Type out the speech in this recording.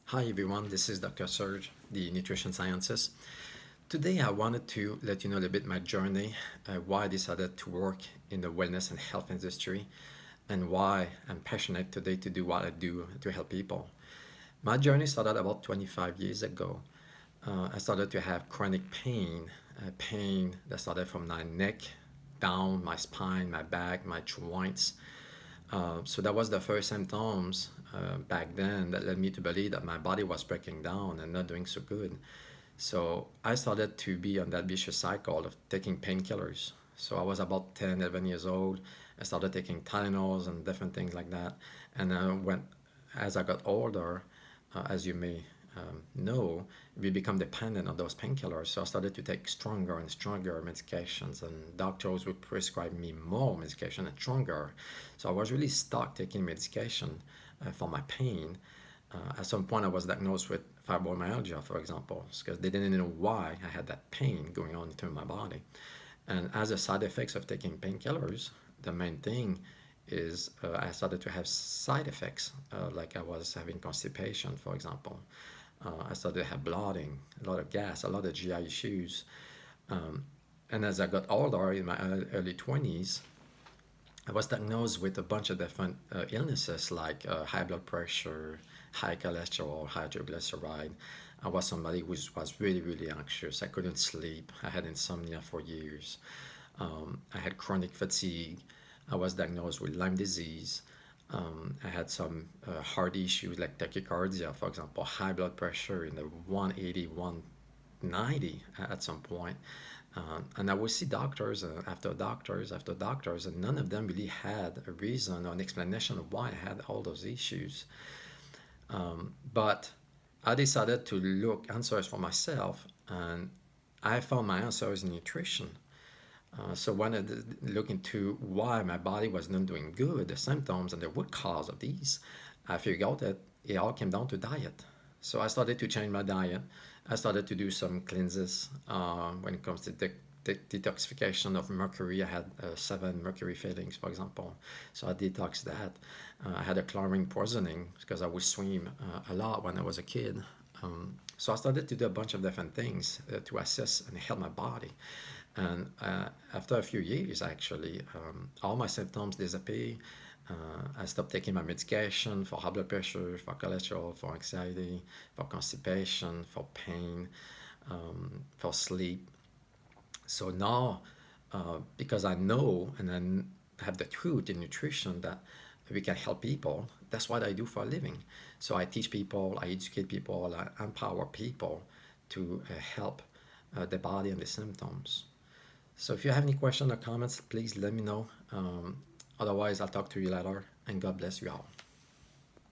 Hi everyone, this is Dr. Serge, the nutrition scientist. Today I wanted to let you know a little bit my journey, why I decided to work in the wellness and health industry, and why I'm passionate today to do what I do to help people. My journey started about 25 years ago. I started to have chronic pain that started from my neck down, my spine, my back, my joints. So that was the first symptoms back then that led me to believe that my body was breaking down and not doing so good. So I started to be on that vicious cycle of taking painkillers. So I was about 10, 11 years old. I started taking Tylenols and different things like that. And as I got older, as you may know, we become dependent on those painkillers. So I started to take stronger and stronger medications, and doctors would prescribe me more medication and stronger. So I was really stuck taking medication for my pain. At some point, I was diagnosed with fibromyalgia, for example, because they didn't know why I had that pain going on through my body. And as a side effects of taking painkillers, the main thing is I started to have side effects, like I was having constipation, for example. I started to have bloating, a lot of gas, a lot of GI issues. Um, and as I got older, in my early 20s, I was diagnosed with a bunch of different illnesses like high blood pressure, high cholesterol, high triglyceride. I was somebody who was really, really anxious. I couldn't sleep. I had insomnia for years. I had chronic fatigue. I was diagnosed with Lyme disease. I had some heart issues like tachycardia, for example, high blood pressure in the 180, 190 at some point. And I would see doctors after doctors after doctors, and none of them really had a reason or an explanation of why I had all those issues. But I decided to look answers for myself, and I found my answers in nutrition. So when I look into why my body was not doing good, the symptoms and the root cause of these, I figured out that it all came down to diet. So I started to change my diet. I started to do some cleanses when it comes to the detoxification of mercury. I had 7 mercury fillings, for example. So I detoxed that. I had a chlorine poisoning because I would swim a lot when I was a kid. So I started to do a bunch of different things to assess and help my body. And after a few years, actually, all my symptoms disappeared. I stopped taking my medication for high blood pressure, for cholesterol, for anxiety, for constipation, for pain, for sleep. So now, because I know and I have the truth in nutrition that we can help people, that's what I do for a living. So I teach people, I educate people, I empower people to help the body and the symptoms. So if you have any questions or comments, please let me know. Otherwise, I'll talk to you later, and God bless you all.